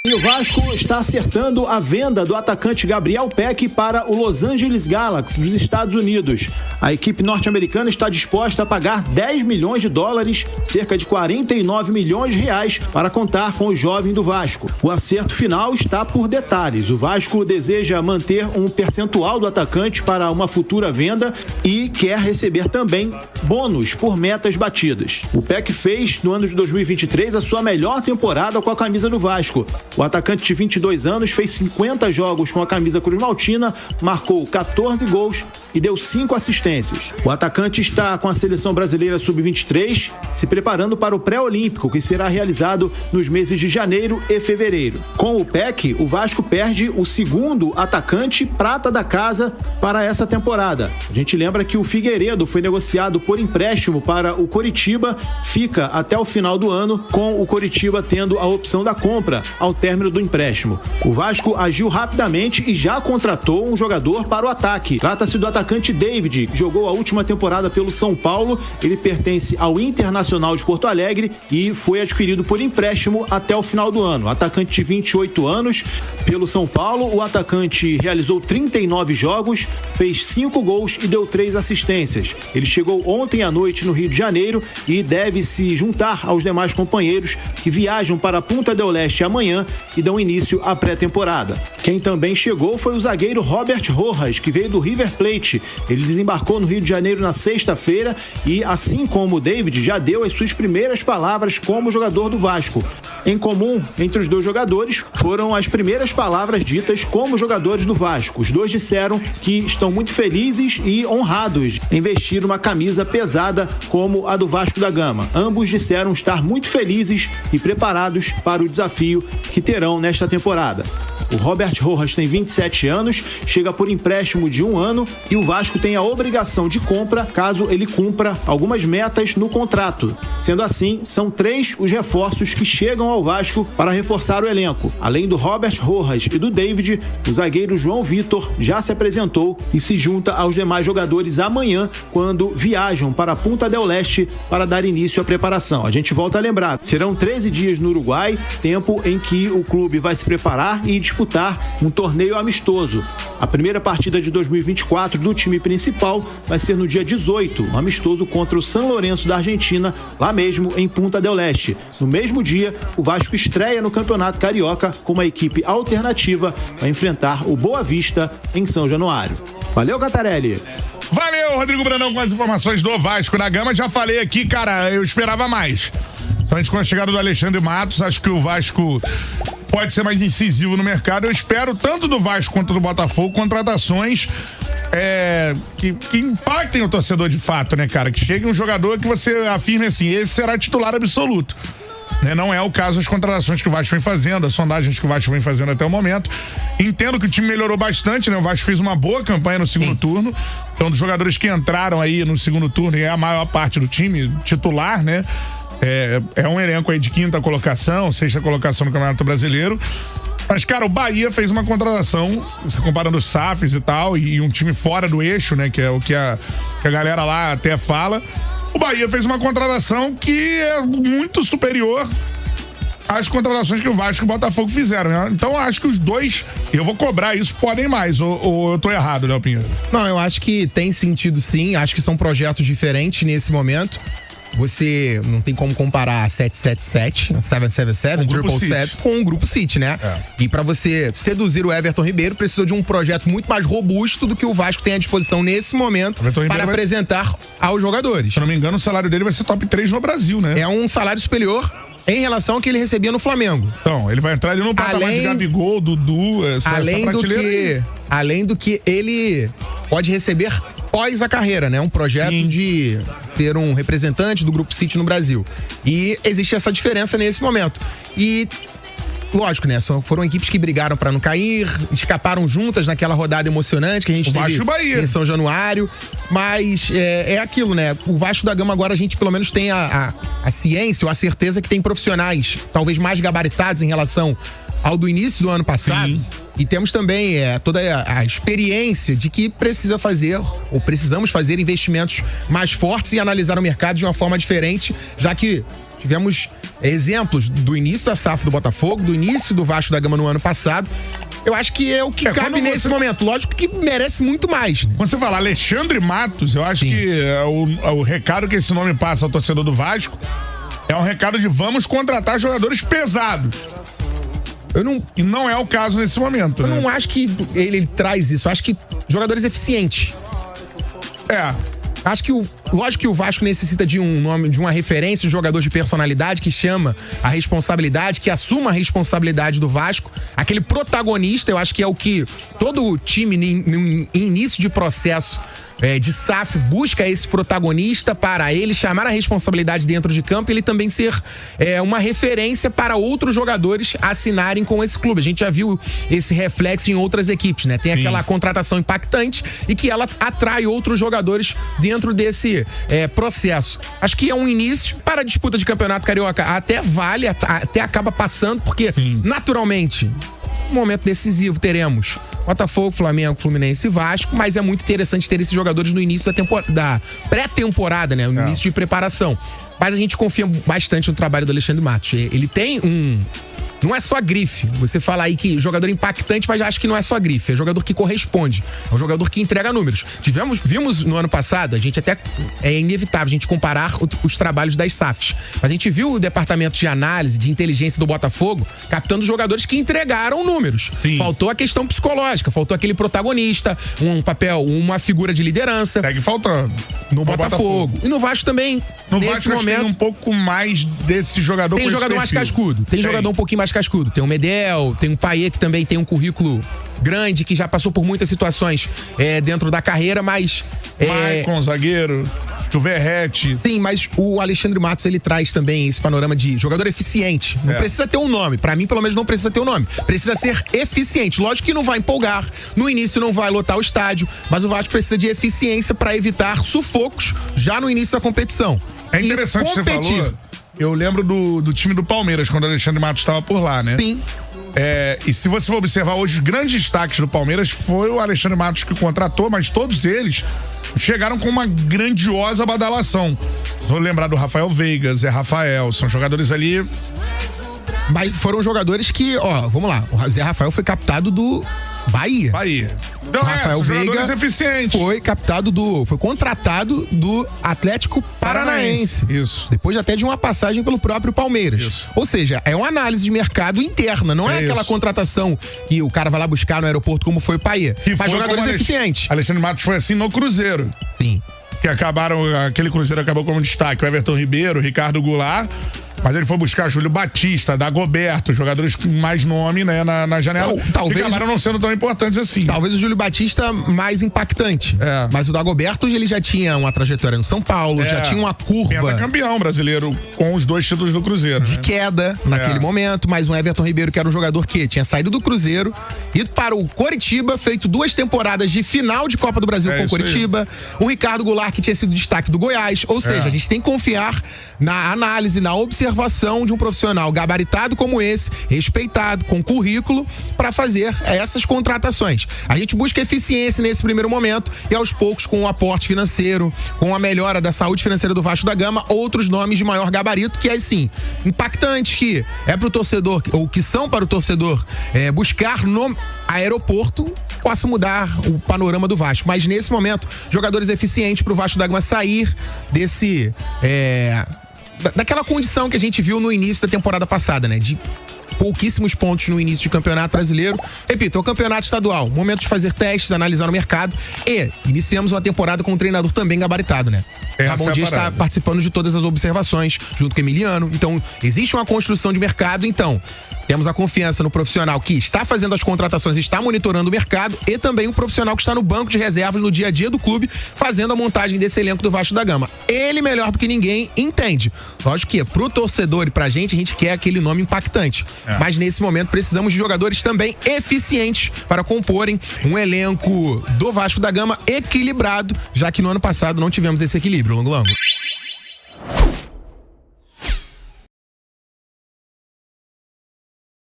E o Vasco está acertando a venda do atacante Gabriel Pec para o Los Angeles Galaxy dos Estados Unidos. A equipe norte-americana está disposta a pagar 10 milhões de dólares, cerca de 49 milhões de reais, para contar com o jovem do Vasco. O acerto final está por detalhes. O Vasco deseja manter um percentual do atacante para uma futura venda e quer receber também bônus por metas batidas. O Pec fez, no ano de 2023, a sua melhor temporada com a camisa do Vasco. O atacante de 22 anos fez 50 jogos com a camisa cruz-maltina, marcou 14 gols e deu 5 assistências. O atacante está com a seleção brasileira sub-23, se preparando para o pré-olímpico, que será realizado nos meses de janeiro e fevereiro. Com o Pec, o Vasco perde o segundo atacante prata da casa para essa temporada. A gente lembra que o Figueiredo foi negociado por empréstimo para o Coritiba, fica até o final do ano, com o Coritiba tendo a opção da compra ao término do empréstimo. O Vasco agiu rapidamente e já contratou um jogador para o ataque. Trata-se do atacante David, que jogou a última temporada pelo São Paulo. Ele pertence ao Internacional de Porto Alegre e foi adquirido por empréstimo até o final do ano. Atacante de 28 anos pelo São Paulo, o atacante realizou 39 jogos, fez 5 gols e deu 3 assistências. Ele chegou ontem à noite no Rio de Janeiro e deve se juntar aos demais companheiros que viajam para Punta del Este amanhã e dão início à pré-temporada. Quem também chegou foi o zagueiro Robert Rojas, que veio do River Plate. Ele desembarcou no Rio de Janeiro na sexta-feira e, assim como o David, já deu as suas primeiras palavras como jogador do Vasco. Em comum entre os dois jogadores foram as primeiras palavras ditas como jogadores do Vasco. Os dois disseram que estão muito felizes e honrados em vestir uma camisa pesada como a do Vasco da Gama. Ambos disseram estar muito felizes e preparados para o desafio que terão nesta temporada. O Robert Rojas tem 27 anos, chega por empréstimo de 1 ano e o Vasco tem a obrigação de compra caso ele cumpra algumas metas no contrato. Sendo assim, são 3 os reforços que chegam ao Vasco para reforçar o elenco. Além do Robert Rojas e do David, o zagueiro João Vitor já se apresentou e se junta aos demais jogadores amanhã, quando viajam para Punta del Este para dar início à preparação. A gente volta a lembrar, serão 13 dias no Uruguai, tempo em que o clube vai se preparar e disputar um torneio amistoso. A primeira partida de 2024 do time principal vai ser no dia 18, um amistoso contra o San Lorenzo da Argentina, lá mesmo em Punta del Este. No mesmo dia, o Vasco estreia no Campeonato Carioca com uma equipe alternativa para enfrentar o Boa Vista em São Januário. Valeu, Cantarelli! Valeu, Rodrigo Brandão, com as informações do Vasco da Gama. Já falei aqui, cara, eu esperava mais. Principalmente com a chegada do Alexandre Matos, acho que o Vasco pode ser mais incisivo no mercado. Eu espero, tanto do Vasco quanto do Botafogo, contratações que impactem o torcedor de fato, né, cara? Que chegue um jogador que você afirme assim, esse será titular absoluto. Não é o caso das contratações que o Vasco vem fazendo, as sondagens que o Vasco vem fazendo até o momento. Entendo que o time melhorou bastante, né? O Vasco fez uma boa campanha no segundo turno. Então, dos jogadores que entraram aí no segundo turno, e é a maior parte do time titular, né? É um elenco aí de 5ª colocação, 6ª colocação no Campeonato Brasileiro. Mas, cara, o Bahia fez uma contratação, você comparando os SAFs e tal, e um time fora do eixo, né? Que é o que a galera lá até fala. O Bahia fez uma contratação que é muito superior às contratações que o Vasco e o Botafogo fizeram, né? Então, acho que os dois, eu vou cobrar isso, podem mais. Ou eu tô errado, Léo Pinheiro? Não, eu acho que tem sentido sim. Acho que são projetos diferentes nesse momento. Você não tem como comparar 777, 777, 777 com o Grupo City, né? E pra você seduzir o Everton Ribeiro, precisou de um projeto muito mais robusto do que o Vasco tem à disposição nesse momento para apresentar aos jogadores. Se eu não me engano, o salário dele vai ser top 3 no Brasil, né? É um salário superior em relação ao que ele recebia no Flamengo. Então, ele vai entrar ali no patamar de Gabigol, Dudu, essa prateleira. Além do que ele pode receber pós a carreira, né? Um projeto de ser um representante do Grupo City no Brasil. E existe essa diferença nesse momento. E, lógico, né? Foram equipes que brigaram pra não cair, escaparam juntas naquela rodada emocionante que a gente teve em São Januário. Mas é aquilo, né? O Vasco da Gama agora a gente pelo menos tem a ciência ou a certeza que tem profissionais talvez mais gabaritados em relação ao do início do ano passado. Sim. E temos também toda a experiência de que precisamos fazer investimentos mais fortes e analisar o mercado de uma forma diferente, já que Tivemos exemplos do início da SAF do Botafogo, do início do Vasco da Gama no ano passado. Eu acho que é o que cabe nesse momento. Lógico que merece muito mais. Quando você fala Alexandre Matos, eu acho que o recado que esse nome passa ao torcedor do Vasco é um recado de vamos contratar jogadores pesados. E não é o caso nesse momento, Eu não acho que ele traz isso. Eu acho que jogadores eficientes. Acho que lógico que o Vasco necessita de um nome, de uma referência, um jogador de personalidade que chama a responsabilidade, que assuma a responsabilidade do Vasco. Aquele protagonista, eu acho que é o que todo time em início de processo de SAF busca esse protagonista para ele chamar a responsabilidade dentro de campo e ele também ser uma referência para outros jogadores assinarem com esse clube. A gente já viu esse reflexo em outras equipes, né? Tem aquela contratação impactante e que ela atrai outros jogadores dentro desse processo. Acho que é um início para a disputa de campeonato carioca. Até vale, até acaba passando, porque naturalmente, no momento decisivo teremos Botafogo, Flamengo, Fluminense e Vasco, mas é muito interessante ter esses jogadores no início da pré-temporada, né? No início de preparação. Mas a gente confia bastante no trabalho do Alexandre Matos. Ele tem não é só grife. Você fala aí que jogador impactante, mas acho que não é só grife. É jogador que corresponde. É um jogador que entrega números. Vimos no ano passado, a gente até é inevitável a gente comparar os trabalhos das SAFs. Mas a gente viu o departamento de análise, de inteligência do Botafogo, captando jogadores que entregaram números. Sim. Faltou a questão psicológica, faltou aquele protagonista, um papel, uma figura de liderança. Segue faltando. No Botafogo. E no Vasco também. No nesse Vasco momento tem um pouco mais desse jogador. Tem jogador mais cascudo. Tem jogador um pouquinho mais cascudo. Tem o Medel, tem o Payet, que também tem um currículo grande, que já passou por muitas situações dentro da carreira, mas... Maicon, zagueiro, o Verrete. Sim, mas o Alexandre Matos, ele traz também esse panorama de jogador eficiente. Não precisa ter um nome. Pra mim, pelo menos, não precisa ter um nome. Precisa ser eficiente. Lógico que não vai empolgar. No início não vai lotar o estádio, mas o Vasco precisa de eficiência pra evitar sufocos já no início da competição. É interessante o que você falou. Eu lembro do time do Palmeiras, quando o Alexandre Matos estava por lá, né? Sim. E se você for observar hoje, os grandes destaques do Palmeiras foi o Alexandre Matos que contratou, mas todos eles chegaram com uma grandiosa badalação. Vou lembrar do Rafael Veiga, Zé Rafael, são jogadores ali... Mas foram jogadores que, vamos lá, o Zé Rafael foi captado do Bahia. Então Rafael Veiga eficientes. Foi contratado do Atlético Paranaense. Isso. Depois até de uma passagem pelo próprio Palmeiras. Isso. Ou seja, é uma análise de mercado interna, não é aquela contratação que o cara vai lá buscar no aeroporto como foi o Payet. Mas jogadores eficientes. Alexandre Matos foi assim no Cruzeiro. Sim. Que aquele Cruzeiro acabou como destaque, o Everton Ribeiro, o Ricardo Goulart, mas ele foi buscar Júlio Batista, Dagoberto, jogadores com mais nome, né, na janela, talvez, que acabaram não sendo tão importantes assim. Talvez o Júlio Batista mais impactante, mas o Dagoberto, ele já tinha uma trajetória no São Paulo, já tinha uma curva... Campeão brasileiro com os 2 títulos do Cruzeiro. De queda naquele momento, mas um Everton Ribeiro que era um jogador que tinha saído do Cruzeiro, ido para o Coritiba, feito 2 temporadas de final de Copa do Brasil com o Coritiba, o Ricardo Goulart que tinha sido destaque do Goiás, ou seja, a gente tem que confiar na análise, na observação de um profissional gabaritado como esse, respeitado, com currículo, para fazer essas contratações. A gente busca eficiência nesse primeiro momento e aos poucos, com o aporte financeiro, com a melhora da saúde financeira do Vasco da Gama, outros nomes de maior gabarito, que é sim, impactantes, que é pro torcedor, ou que são para o torcedor buscar no aeroporto, possa mudar o panorama do Vasco. Mas nesse momento, jogadores eficientes pro Vasco da Gama sair desse... daquela condição que a gente viu no início da temporada passada, né? De pouquíssimos pontos no início de campeonato brasileiro. Repito, é o campeonato estadual. Momento de fazer testes, analisar o mercado e iniciamos uma temporada com um treinador também gabaritado, né? Ramon Dias está participando de todas as observações, junto com o Emiliano. Então, existe uma construção de mercado, então... Temos a confiança no profissional que está fazendo as contratações, está monitorando o mercado e também o profissional que está no banco de reservas no dia a dia do clube, fazendo a montagem desse elenco do Vasco da Gama. Ele, melhor do que ninguém, entende. Lógico que pro torcedor e pra gente, a gente quer aquele nome impactante. Mas nesse momento precisamos de jogadores também eficientes para comporem um elenco do Vasco da Gama equilibrado, já que no ano passado não tivemos esse equilíbrio, Longo Longo.